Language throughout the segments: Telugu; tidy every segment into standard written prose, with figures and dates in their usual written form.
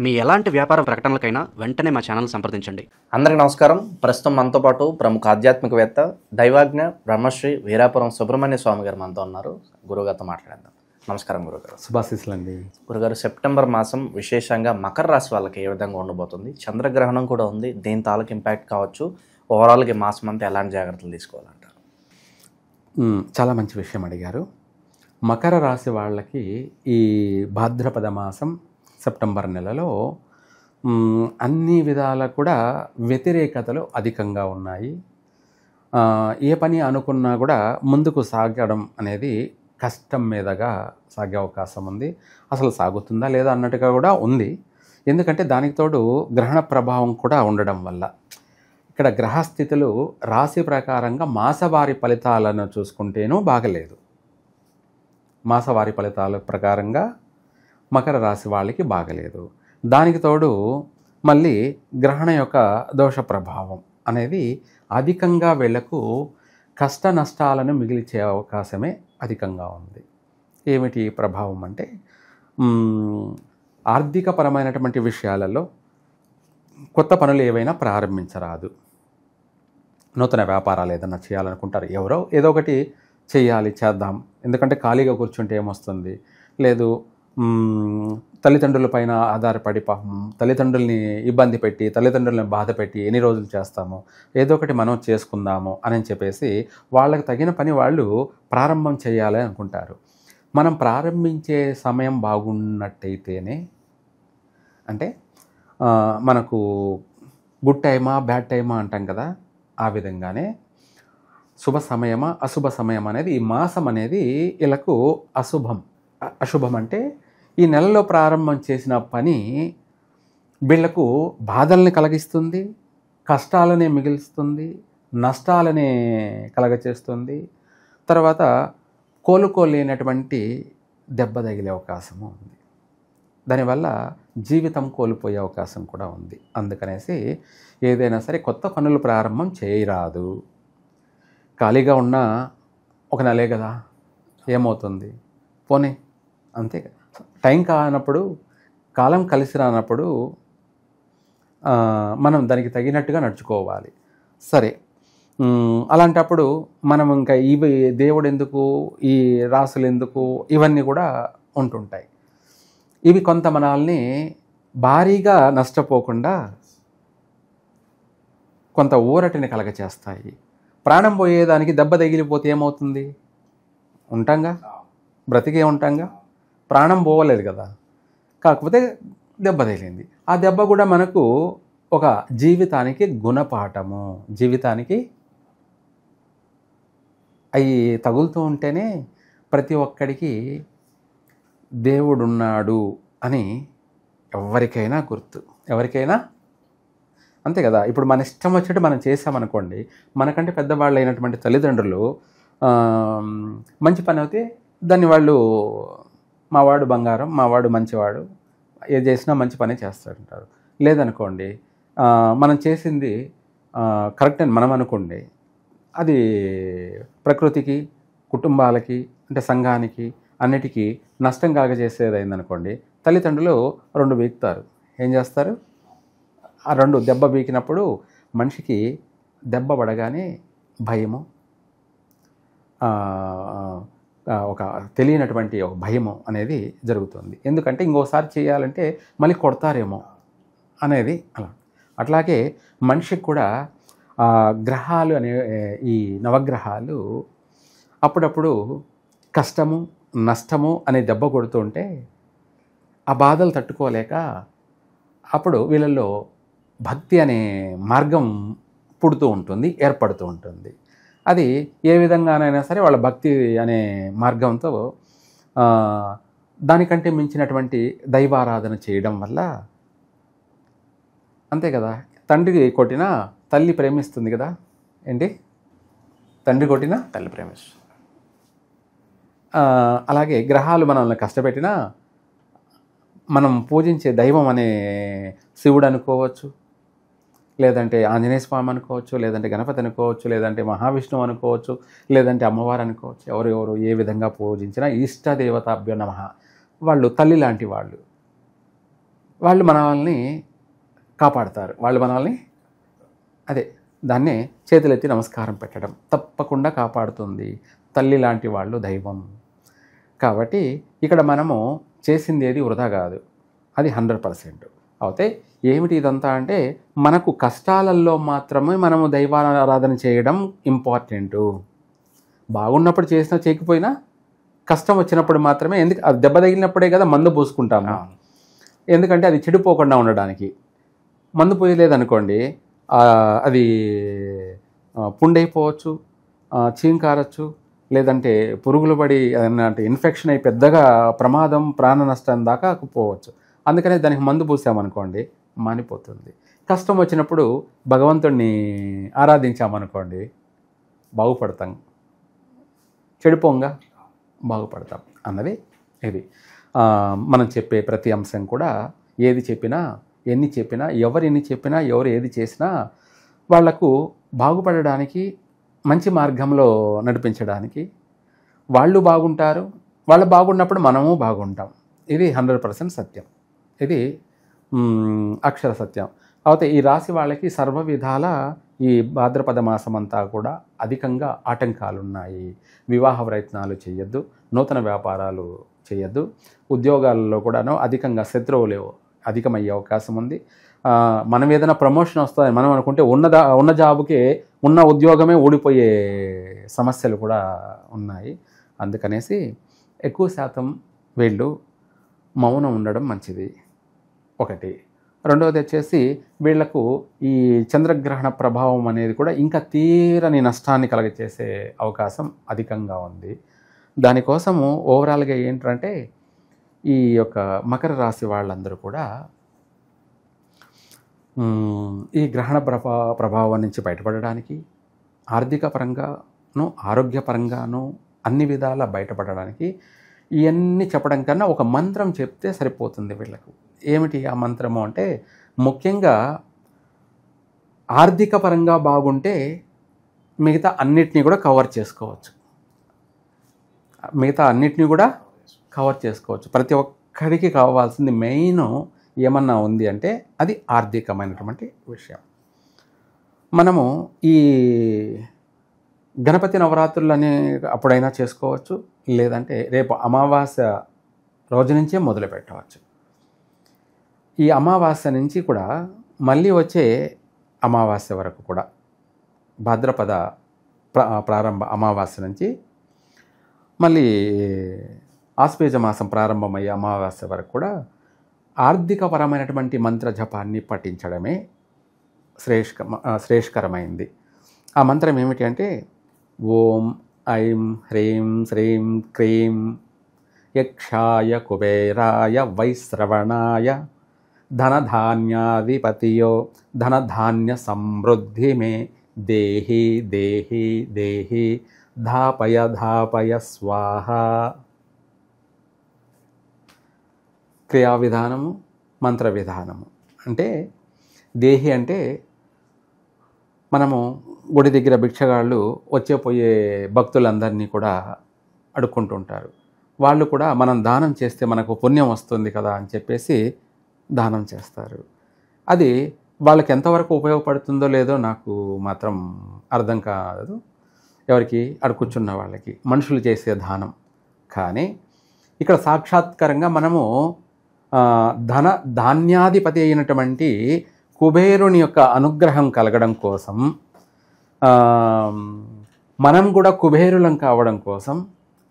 మీ ఎలాంటి వ్యాపార ప్రకటనలకైనా వెంటనే మా ఛానల్ సంప్రదించండి. అందరికీ నమస్కారం. ప్రస్తుతం మనతో పాటు ప్రముఖ ఆధ్యాత్మికవేత్త దైవాజ్ఞ బ్రహ్మశ్రీ వీరాపురం సుబ్రహ్మణ్య స్వామి గారు మనతో ఉన్నారు. గురుగారితో మాట్లాడేద్దాం. నమస్కారం గురుగారు. శుభాశీస్సులండి. గురుగారు, సెప్టెంబర్ మాసం విశేషంగా మకర రాశి వాళ్ళకి ఏ విధంగా ఉండబోతుంది? చంద్రగ్రహణం కూడా ఉంది, దీని తాలూకు ఇంపాక్ట్ కావచ్చు. ఓవరాల్గా మాసం అంతా ఎలాంటి జాగ్రత్తలు తీసుకోవాలంటారు? చాలా మంచి విషయం అడిగారు. మకర రాశి వాళ్ళకి ఈ భాద్రపద మాసం సెప్టెంబర్ నెలలో అన్ని విధాల కూడా వ్యతిరేకతలు అధికంగా ఉన్నాయి. ఏ పని అనుకున్నా కూడా ముందుకు సాగడం అనేది కష్టం మీదగా సాగే అవకాశం ఉంది. అసలు సాగుతుందా లేదా అన్నట్టుగా కూడా ఉంది. ఎందుకంటే దానికి తోడు గ్రహణ ప్రభావం కూడా ఉండడం వల్ల ఇక్కడ గ్రహస్థితులు రాశి ప్రకారంగా మాసవారి ఫలితాలను చూసుకుంటేనూ బాగలేదు. మాసవారి ఫలితాల ప్రకారంగా మకర రాశి వాళ్ళకి బాగలేదు. దానికి తోడు మళ్ళీ గ్రహణ యొక్క దోష ప్రభావం అనేది అధికంగా వీళ్లకు కష్ట నష్టాలను మిగిల్చే అవకాశమే అధికంగా ఉంది. ఏమిటి ప్రభావం అంటే ఆర్థికపరమైనటువంటి విషయాలలో కొత్త పనులు ఏవైనా ప్రారంభించరాదు. నూతన వ్యాపారాలు ఏదైనా చేయాలనుకుంటారు, ఎవరో ఏదో ఒకటి చేయాలి, చేద్దాం. ఎందుకంటే ఖాళీగా కూర్చుంటే ఏమొస్తుంది? లేదు, తల్లిదండ్రుల పైన ఆధారపడి పాపం తల్లిదండ్రుల్ని ఇబ్బంది పెట్టి తల్లిదండ్రులని బాధ పెట్టి ఎన్ని రోజులు చేస్తాము, ఏదో ఒకటి మనం చేసుకుందాము అని చెప్పేసి వాళ్ళకి తగిన పని వాళ్ళు ప్రారంభం చేయాలి అనుకుంటారు. మనం ప్రారంభించే సమయం బాగున్నట్టయితేనే, అంటే మనకు గుడ్ టైమా బ్యాడ్ టైమా అంటాం కదా, ఆ విధంగానే శుభ సమయమా అశుభ సమయం అనేది ఈ మాసం అనేది వీళ్ళకు అశుభం అంటే ఈ నెలలో ప్రారంభం చేసిన పని వీళ్లకు బాధల్ని కలిగిస్తుంది, కష్టాలనే మిగిలిస్తుంది, నష్టాలనే కలగచేస్తుంది. తర్వాత కోలుకోలేనటువంటి దెబ్బ తగిలే అవకాశము ఉంది. దానివల్ల జీవితం కోల్పోయే అవకాశం కూడా ఉంది. అందుకనేసి ఏదైనా సరే కొత్త పనులు ప్రారంభం చేయరాదు. ఖాళీగా ఉన్న ఒక నెలే కదా, ఏమవుతుంది, పోనీ అంతే. టైం కానప్పుడు, కాలం కలిసి రానప్పుడు మనం దానికి తగినట్టుగా నడుచుకోవాలి. సరే, అలాంటప్పుడు మనం ఇంకా ఇవి దేవుడు ఎందుకు, ఈ రాసులు ఎందుకు, ఇవన్నీ కూడా ఉంటుంటాయి. ఇవి కొంత మనల్ని భారీగా నష్టపోకుండా కొంత ఊరటిని కలగచేస్తాయి. ప్రాణం పోయేదానికి దెబ్బ తగిలిపోతే ఏమవుతుంది? ఉంటాంగా, బ్రతికే ఉంటాంగా, ప్రాణం పోవలేదు కదా. కాకపోతే దెబ్బ తగిలింది. ఆ దెబ్బ కూడా మనకు ఒక జీవితానికి గుణపాఠము. జీవితానికి అవి తగులుతూ ఉంటేనే ప్రతి ఒక్కడికి దేవుడున్నాడు అని ఎవరికైనా గుర్తు, ఎవరికైనా అంతే కదా. ఇప్పుడు మన ఇష్టం వచ్చేట్టు మనం చేసామనుకోండి, మనకంటే పెద్దవాళ్ళు అయినటువంటి తల్లిదండ్రులు మంచి పని అయితే దాన్ని వాళ్ళు మావాడు బంగారం, మావాడు మంచివాడు, ఏది చేసినా మంచి పని చేస్తాడంటారు. లేదనుకోండి, మనం చేసింది కరెక్ట్ అని మనం అనుకోండి, అది ప్రకృతికి, కుటుంబాలకి, అంటే సంఘానికి, అన్నిటికీ నష్టం కలగజేసేది అయిందనుకోండి, తల్లిదండ్రులు రెండు బీకుతారు. ఏం చేస్తారు? ఆ రెండు దెబ్బ బీకినప్పుడు మనిషికి దెబ్బ పడగానే భయము, ఒక తెలియనటువంటి ఒక భయము అనేది జరుగుతుంది. ఎందుకంటే ఇంకోసారి చేయాలంటే మళ్ళీ కొడతారేమో అనేది అలా. అట్లాగే మనిషికి కూడా గ్రహాలు అనే ఈ నవగ్రహాలు అప్పుడప్పుడు కష్టము నష్టము అనే దెబ్బ కొడుతూ ఉంటే ఆ బాధలు తట్టుకోలేక అప్పుడు వీళ్ళల్లో భక్తి అనే మార్గం పుడుతూ ఉంటుంది, ఏర్పడుతూ ఉంటుంది. అది ఏ విధంగానైనా సరే వాళ్ళ భక్తి అనే మార్గంతో దానికంటే మించినటువంటి దైవారాధన చేయడం వల్ల, అంతే కదా. తండ్రి కొట్టినా తల్లి ప్రేమిస్తుంది కదా. ఏంటి? తండ్రి కొట్టినా తల్లి ప్రేమిస్తుంది. అలాగే గ్రహాలు మనల్ని కష్టపెట్టినా మనం పూజించే దైవం అనే శివుడు అనుకోవచ్చు, లేదంటే ఆంజనేయ స్వామి అనుకోవచ్చు, లేదంటే గణపతి అనుకోవచ్చు, లేదంటే మహావిష్ణువు అనుకోవచ్చు, లేదంటే అమ్మవారు అనుకోవచ్చు. ఎవరెవరు ఏ విధంగా పూజించినా ఇష్టదేవతాభ్యో నమః, వాళ్ళు తల్లి లాంటి వాళ్ళు. వాళ్ళు మనల్ని కాపాడతారు. వాళ్ళు మనల్ని అదే దాన్నే చేతులెత్తి నమస్కారం పెట్టడం తప్పకుండా కాపాడుతుంది. తల్లి లాంటి వాళ్ళు దైవం. కాబట్టి ఇక్కడ మనము చేసింది ఏది వృధా కాదు, అది 100%. అయితే ఏమిటి ఇదంతా అంటే మనకు కష్టాలలో మాత్రమే మనము దైవారాధన చేయడం ఇంపార్టెంటు. బాగున్నప్పుడు చేసినా చేయకపోయినా కష్టం వచ్చినప్పుడు మాత్రమే, ఎందుకు అది దెబ్బ తగిలినప్పుడే కదా మందు పూసుకుంటాము. ఎందుకంటే అది చెడిపోకుండా ఉండడానికి. మందు పోయలేదనుకోండి అది పుండైపోవచ్చు, చీంకారచ్చు, లేదంటే పురుగులు పడి అంటే ఇన్ఫెక్షన్ అయి పెద్దగా ప్రమాదం ప్రాణ నష్టం దాకా పోవచ్చు. అందుకనే దానికి మందు పూసామనుకోండి మానిపోతుంది. కష్టం వచ్చినప్పుడు భగవంతుడిని ఆరాధించామనుకోండి బాగుపడతాం, చెడిపోంగా బాగుపడతాం అన్నది ఇది. మనం చెప్పే ప్రతి అంశం కూడా ఏది చెప్పినా ఎన్ని చెప్పినా ఎవరు ఎన్ని చెప్పినా ఎవరు ఏది చేసినా వాళ్లకు బాగుపడడానికి, మంచి మార్గంలో నడిపించడానికి. వాళ్ళు బాగుంటారు, వాళ్ళు బాగున్నప్పుడు మనము బాగుంటాం. ఇది 100% సత్యం. ఇది అక్షర సత్యం. అయితే ఈ రాశి వాళ్ళకి సర్వ విధాల ఈ భాద్రపద మాసం అంతా కూడా అధికంగా ఆటంకాలు ఉన్నాయి. వివాహ ప్రయత్నాలు చేయొద్దు, నూతన వ్యాపారాలు చేయొద్దు, ఉద్యోగాలలో కూడాను అధికంగా శత్రువులు అధికమయ్యే అవకాశం ఉంది. మనం ఏదైనా ప్రమోషన్ వస్తుంది మనం అనుకుంటే ఉన్న జాబుకే ఉన్న ఉద్యోగమే ఊడిపోయే సమస్యలు కూడా ఉన్నాయి. అందుకనేసి ఎక్కువ శాతం వీళ్ళు మౌనం ఉండడం మంచిది ఒకటి. రెండవది వచ్చేసి వీళ్లకు ఈ చంద్రగ్రహణ ప్రభావం అనేది కూడా ఇంకా తీరని నష్టాన్ని కలగచేసే అవకాశం అధికంగా ఉంది. దానికోసము ఓవరాల్గా ఏంటంటే ఈ యొక్క మకర రాశి వాళ్ళందరూ కూడా ఈ గ్రహణ ప్రభావం నుంచి బయటపడడానికి, ఆర్థిక పరంగాను ఆరోగ్యపరంగాను అన్ని విధాలా బయటపడడానికి ఇవన్నీ చెప్పడం కన్నా ఒక మంత్రం చెప్తే సరిపోతుంది వీళ్ళకు. ఏమిటి ఆ మంత్రము అంటే ముఖ్యంగా ఆర్థిక పరంగా బాగుంటే మిగతా అన్నిటినీ కూడా కవర్ చేసుకోవచ్చు. ప్రతి ఒక్కరికి కావాల్సింది మెయిన్ ఏమన్నా ఉంది అంటే అది ఆర్థికమైనటువంటి విషయం. మనము ఈ గణపతి నవరాత్రులని అప్పుడైనా చేసుకోవచ్చు, లేదంటే రేపు అమావాస్య రోజు నుంచే మొదలు పెట్టవచ్చు. ఈ అమావాస్య నుంచి కూడా మళ్ళీ వచ్చే అమావాస్య వరకు కూడా భాద్రపద ప్రారంభ అమావాస్య నుంచి మళ్ళీ ఆశ్వేజ మాసం ప్రారంభమయ్యే అమావాస్య వరకు కూడా ఆర్థికపరమైనటువంటి మంత్ర జపాన్ని పఠించడమే శ్రేష్కరమైంది. ఆ మంత్రం ఏమిటి అంటే ఓం ఐం హ్రీం శ్రీం క్రీం యక్షాయ కుబేరాయ వైశ్రవణాయ ధనధాన్యాధిపతియో ధనధాన్య సమృద్ధి మే దేహి దేహి దేహి ధాపయ ధాపయ స్వాహ. క్రియా విధానము, మంత్ర విధానము. అంటే దేహి అంటే మనము గుడి దగ్గర భిక్షగాళ్ళు వచ్చేపోయే భక్తులందరినీ కూడా అడుక్కుంటుంటారు. వాళ్ళు కూడా మనం దానం చేస్తే మనకు పుణ్యం వస్తుంది కదా అని చెప్పేసి దానం చేస్తారు. అది వాళ్ళకి ఎంతవరకు ఉపయోగపడుతుందో లేదో నాకు మాత్రం అర్థం కాదు, ఎవరికి అడుక్కుచున్న వాళ్ళకి, మనుషులు చేసే దానం. కానీ ఇక్కడ సాక్షాత్కారంగా మనము ధాన్యాధిపతి అయినటువంటి కుబేరుని యొక్క అనుగ్రహం కలగడం కోసం, మనం కూడా కుబేరులం కావడం కోసం,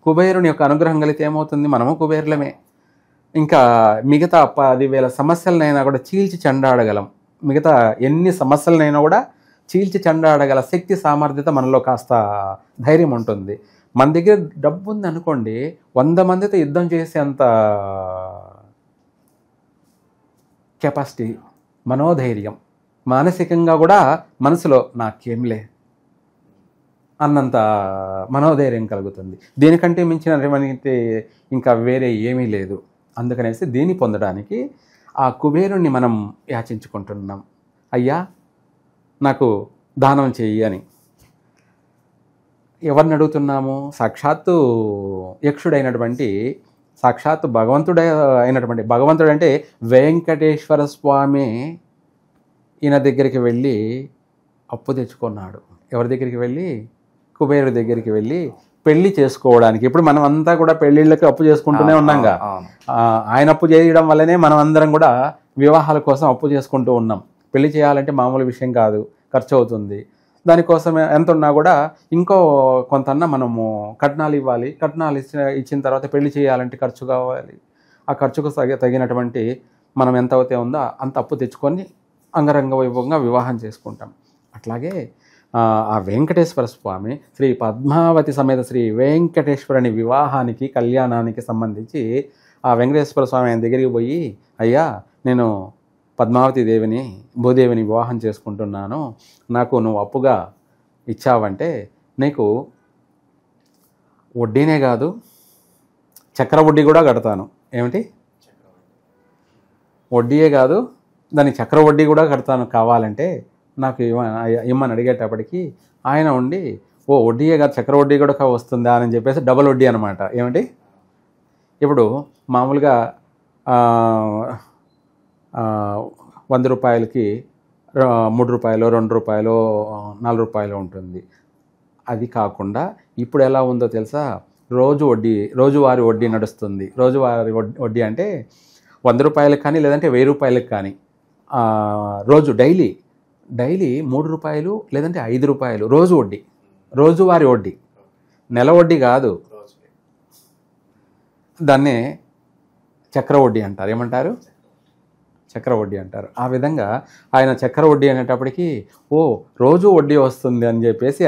కుబేరుని యొక్క అనుగ్రహం కలిగితే ఏమవుతుంది, మనము కుబేరులమే. ఇంకా మిగతా 10,000 సమస్యలనైనా కూడా చీల్చి చెండాడగలం. మిగతా ఎన్ని సమస్యలనైనా కూడా చీల్చి చెండాడగల శక్తి సామర్థ్యత మనలో కాస్త ధైర్యం ఉంటుంది. మన దగ్గర డబ్బు ఉంది అనుకోండి, 100 మందితో యుద్ధం చేసేంత కెపాసిటీ, మనోధైర్యం, మానసికంగా కూడా మనసులో నాకేంలే అన్నంత మనోధైర్యం కలుగుతుంది. దీనికంటే మించినటువంటి ఇంకా వేరే ఏమీ లేదు. అందుకనేసి దీన్ని పొందడానికి ఆ కుబేరుణ్ణి మనం యాచించుకుంటున్నాం. అయ్యా నాకు దానం చెయ్యి అని. ఎవరిని అడుగుతున్నాము? సాక్షాత్తు యక్షుడైనటువంటి సాక్షాత్ భగవంతుడే అయినటువంటి భగవంతుడు అంటే వెంకటేశ్వర స్వామి ఈయన దగ్గరికి వెళ్ళి అప్పు తెచ్చుకున్నాడు. ఎవరి దగ్గరికి వెళ్ళి? కుబేరుడి దగ్గరికి వెళ్ళి పెళ్లి చేసుకోవడానికి. ఇప్పుడు మనం అంతా కూడా పెళ్లిళ్ళకి అప్పు చేసుకుంటూనే ఉన్నాంగా. ఆయన అప్పు చేయడం వల్లనే మనం అందరం కూడా వివాహాల కోసం అప్పు చేసుకుంటూ ఉన్నాం. పెళ్లి చేయాలంటే మామూలు విషయం కాదు, ఖర్చు అవుతుంది. దానికోసం ఎంత ఉన్నా కూడా ఇంకో కొంతన్నా మనము కట్నాలు ఇవ్వాలి. కట్నాలు ఇచ్చిన తర్వాత పెళ్లి చేయాలంటే ఖర్చు కావాలి. ఆ ఖర్చుకు తగినటువంటి మనం ఎంత అయితే ఉందో అంత అప్పు తెచ్చుకొని అంగరంగ వైభవంగా వివాహం చేసుకుంటాం. అట్లాగే ఆ వెంకటేశ్వర స్వామి శ్రీ పద్మావతి సమేత శ్రీ వెంకటేశ్వరుని వివాహానికి కళ్యాణానికి సంబంధించి ఆ వెంకటేశ్వర స్వామి ఆయన దగ్గరికి పోయి, అయ్యా నేను పద్మావతి దేవిని భూదేవిని వివాహం చేసుకుంటున్నాను, నాకు నువ్వు అప్పుగా ఇచ్చావంటే నీకు వడ్డీనే కాదు చక్ర వడ్డీ కూడా కడతాను. ఏమిటి? వడ్డీయే కాదు దాని చక్ర వడ్డీ కూడా కడతాను, కావాలంటే నాకు ఇమ్మని అడిగేటప్పటికి ఆయన ఉండి ఓ వడ్డీయే కాదు చక్ర వడ్డీ కూడా వస్తుందా అని చెప్పేసి డబల్ వడ్డీ అనమాట. ఏమిటి? ఇప్పుడు మామూలుగా 100 రూపాయలకి 3 రూపాయలు 2 రూపాయలు 4 రూపాయలు ఉంటుంది. అది కాకుండా ఇప్పుడు ఎలా ఉందో తెలుసా? రోజువారీ వడ్డీ నడుస్తుంది. రోజువారీ వడ్డీ అంటే 100 రూపాయలకు కానీ లేదంటే 1000 రూపాయలకు కానీ డైలీ 3 రూపాయలు లేదంటే 5 రూపాయలు రోజు వడ్డీ, రోజువారీ వడ్డీ, నెల వడ్డీ కాదు. దాన్నే చక్ర వడ్డీ అంటారు. ఏమంటారు? చక్ర వడ్డీ అంటారు. ఆ విధంగా ఆయన చక్ర వడ్డీ అనేటప్పటికీ రోజు వడ్డీ వస్తుంది అని చెప్పేసి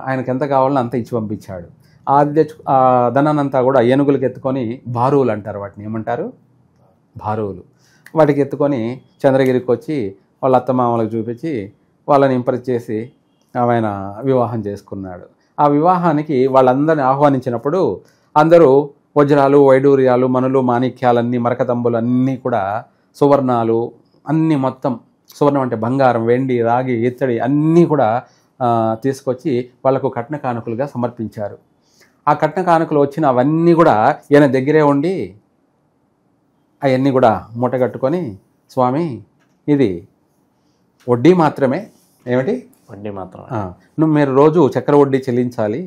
ఆయనకు ఎంత కావాలో అంత ఇచ్చి పంపించాడు. ఆ ధనాన్నంతా కూడా ఏనుగులకు ఎత్తుకొని బారువులు అంటారు. వాటిని ఏమంటారు? బారువులు. వాటికి ఎత్తుకొని చంద్రగిరికి వచ్చి వాళ్ళ అత్తమామలకు చూపించి వాళ్ళని ఇంప్రెస్ చేసి ఆయన వివాహం చేసుకున్నాడు. ఆ వివాహానికి వాళ్ళందరిని ఆహ్వానించినప్పుడు అందరూ వజ్రాలు వైడూర్యాలు మనులు మాణిక్యాలన్నీ మరకతంబులు అన్నీ కూడా సువర్ణాలు అన్నీ మొత్తం సువర్ణం అంటే బంగారం, వెండి, రాగి, ఇత్తడి అన్నీ కూడా తీసుకొచ్చి వాళ్ళకు కట్న కానుకలుగా సమర్పించారు. ఆ కట్న కానుకలు వచ్చిన అవన్నీ కూడా ఈయన దగ్గరే ఉండి అవన్నీ కూడా మూటగట్టుకొని, స్వామి ఇది వడ్డీ మాత్రమే. ఏమిటి? వడ్డీ మాత్రమే. మీరు రోజు చక్ర వడ్డీ చెల్లించాలి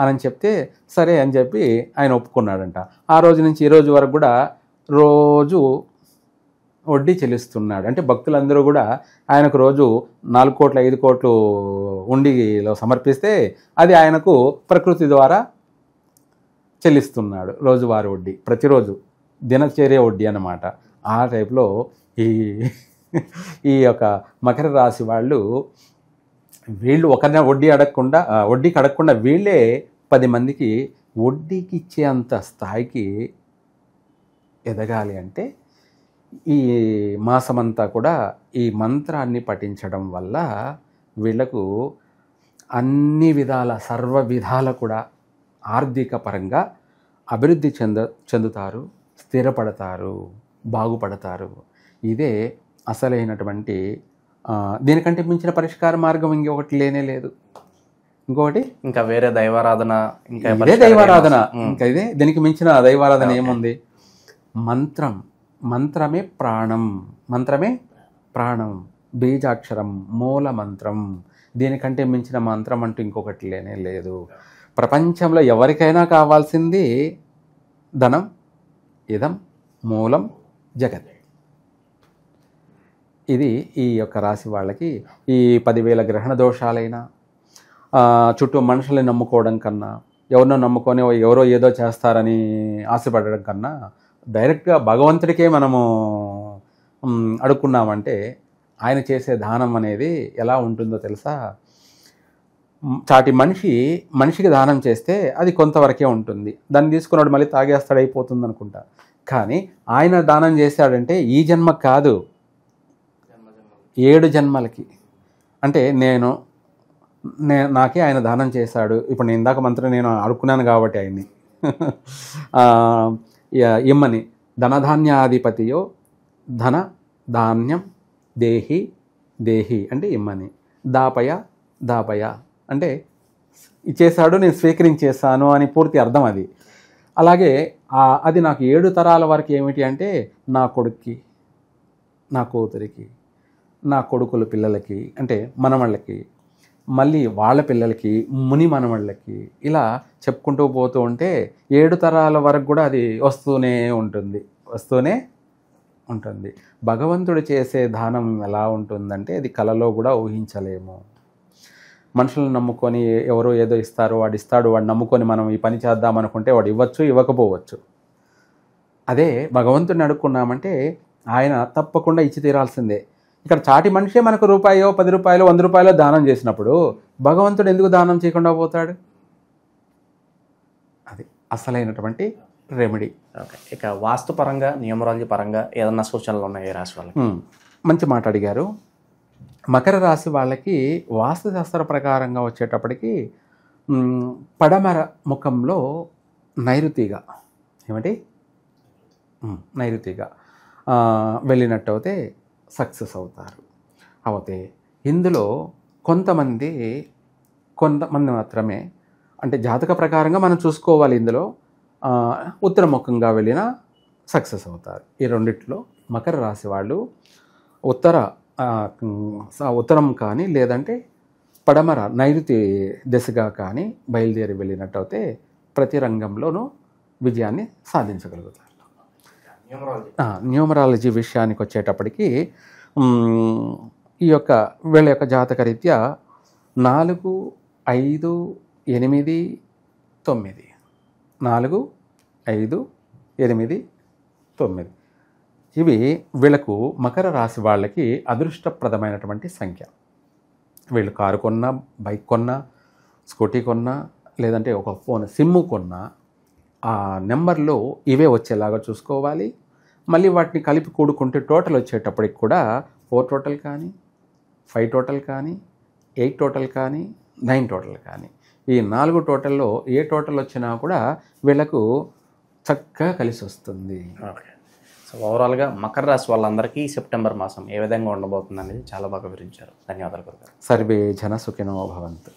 అని చెప్తే సరే అని చెప్పి ఆయన ఒప్పుకున్నాడంట. ఆ రోజు నుంచి ఈ రోజు వరకు కూడా రోజు వడ్డీ చెల్లిస్తున్నాడు. అంటే భక్తులందరూ కూడా ఆయనకు రోజు 4 కోట్లు 5 కోట్లు ఉండిలో సమర్పిస్తే అది ఆయనకు ప్రకృతి ద్వారా చెల్లిస్తున్నాడు. రోజువారీ వడ్డీ, ప్రతిరోజు దినచర్య వడ్డీ అన్నమాట. ఆ టైప్లో ఈ యొక్క మకర రాశి వీళ్ళు ఒకరిని వడ్డీకి అడగకుండా వీళ్ళే 10 మందికి వడ్డీకి ఇచ్చే అంత స్థాయికి ఎదగాలి అంటే ఈ మాసమంతా కూడా ఈ మంత్రాన్ని పఠించడం వల్ల వీళ్లకు అన్ని విధాల సర్వ విధాల కూడా ఆర్థిక పరంగా అభివృద్ధి చెందుతారు, స్థిరపడతారు, బాగుపడతారు. ఇదే అసలైనటువంటి దీనికంటే మించిన పరిష్కార మార్గం ఇంకొకటి లేనే లేదు. ఇంకొకటి ఇంకా వేరే దైవారాధన, ఇంకా ఇదే దైవారాధన, ఇంకా ఇదే దీనికి మించిన దైవారాధన ఏముంది? మంత్రమే ప్రాణం, బీజాక్షరం, మూల మంత్రం. దీనికంటే మించిన మంత్రం అంటూ ఇంకొకటి లేనే లేదు. ప్రపంచంలో ఎవరికైనా కావాల్సింది ధనం, ఇదం మూలం జగత్. ఇది ఈ యొక్క రాశి వాళ్ళకి ఈ 10,000 గ్రహణ దోషాలైనా చుట్టూ మనుషుల్ని నమ్ముకోవడం కన్నా, ఎవరినో నమ్ముకొని ఎవరో ఏదో చేస్తారని ఆశపడడం కన్నా డైరెక్ట్గా భగవంతుడికే మనము అడుక్కున్నామంటే ఆయన చేసే దానం అనేది ఎలా ఉంటుందో తెలుసా? చాటి మనిషికి దానం చేస్తే అది కొంతవరకే ఉంటుంది. దాన్ని తీసుకున్నాడు మళ్ళీ తాగేస్తాడు, అయిపోతుంది అనుకుంటా. కానీ ఆయన దానం చేశాడంటే ఈ జన్మ కాదు, 7 జన్మలకి. అంటే నాకే ఆయన దానం చేశాడు. ఇప్పుడు నేను ఇందాక మంత్రం నేను అడుక్కున్నాను కాబట్టి ఆయన్ని ఇమ్మని ధనధాన్యాధిపతియో ధన ధాన్యం దేహి అంటే ఇమ్మని, దాపయ అంటే ఇచ్చేశాడు, నేను స్వీకరించేశాను అని పూర్తి అర్థం అది. అలాగే అది నాకు 7 తరాల వరకు ఏమిటి అంటే నా కొడుక్కి, నా కూతురికి, నా కొడుకుల పిల్లలకి అంటే మనవళ్ళకి, మళ్ళీ వాళ్ళ పిల్లలకి, ముని మనవళ్ళకి, ఇలా చెప్పుకుంటూ పోతూ ఉంటే 7 తరాల వరకు కూడా అది వస్తూనే ఉంటుంది. భగవంతుడు చేసే దానం ఎలా ఉంటుందంటే అది కలలో కూడా ఊహించలేము. మనుషులను నమ్ముకొని ఎవరో ఏదో ఇస్తారు, వాడు ఇస్తాడు, వాడు నమ్ముకొని మనం ఈ పని చేద్దాం అనుకుంటే వాడు ఇవ్వచ్చు, ఇవ్వకపోవచ్చు. అదే భగవంతుడిని అడుక్కున్నామంటే ఆయన తప్పకుండా ఇచ్చి తీరాల్సిందే. ఇక్కడ చాటి మనిషే మనకు రూపాయో 10 రూపాయలు 100 రూపాయలు దానం చేసినప్పుడు భగవంతుడు ఎందుకు దానం చేయకుండా పోతాడు? అది అసలైనటువంటి రెమెడీ. ఓకే, ఇక వాస్తు పరంగా న్యూమరాలజీ పరంగా ఏదన్నా సూచనలు ఉన్నాయి ఏ రాశి వాళ్ళకి? మంచి మాట అడిగారు. మకర రాశి వాళ్ళకి వాస్తుశాస్త్ర ప్రకారంగా వచ్చేటప్పటికి పడమర ముఖంలో నైరుతిగా నైరుతిగా వెళ్ళినట్టు అయితే సక్సెస్ అవుతారు. అయితే ఇందులో కొంతమంది మాత్రమే అంటే జాతక ప్రకారంగా మనం చూసుకోవాలి. ఇందులో ఉత్తరముఖంగా వెళ్ళినా సక్సెస్ అవుతారు. ఈ రెండిట్లో మకర రాశి వాళ్ళు ఉత్తరం కానీ లేదంటే పడమర నైరుతి దిశగా కానీ బయలుదేరి వెళ్ళినట్టయితే ప్రతి రంగంలోనూ విజయాన్ని సాధించగలుగుతారు. న్యూమరాలజీ విషయానికి వచ్చేటప్పటికి వీళ్ళ యొక్క జాతక రీత్యా 4, 5, 8, 9 4, 5, 8, 9 ఇవి వీళ్ళకు మకర రాశి వాళ్ళకి అదృష్టప్రదమైనటువంటి సంఖ్య. వీళ్ళు కారు కొన్నా, బైక్ కొన్నా, స్కూటీ కొన్నా, లేదంటే ఒక ఫోన్ సిమ్ము కొన్నా ఆ నెంబర్లో ఇవే వచ్చేలాగా చూసుకోవాలి. మళ్ళీ వాటిని కలిపి కూడుకుంటే టోటల్ వచ్చేటప్పటికి కూడా 4 టోటల్ కానీ, 5 టోటల్ కానీ, 8 టోటల్ కానీ, 9 టోటల్ కానీ, ఈ 4 టోటల్లో ఏ టోటల్ వచ్చినా కూడా వీళ్ళకు చక్కగా కలిసి వస్తుంది. ఓకే, సో ఓవరాల్గా మకర రాశి వాళ్ళందరికీ సెప్టెంబర్ మాసం ఏ విధంగా ఉండబోతుంది అనేది చాలా బాగా వివరించారు. ధన్యవాదాలు గురుగారు. సర్వే జన సుఖినో భవంతు.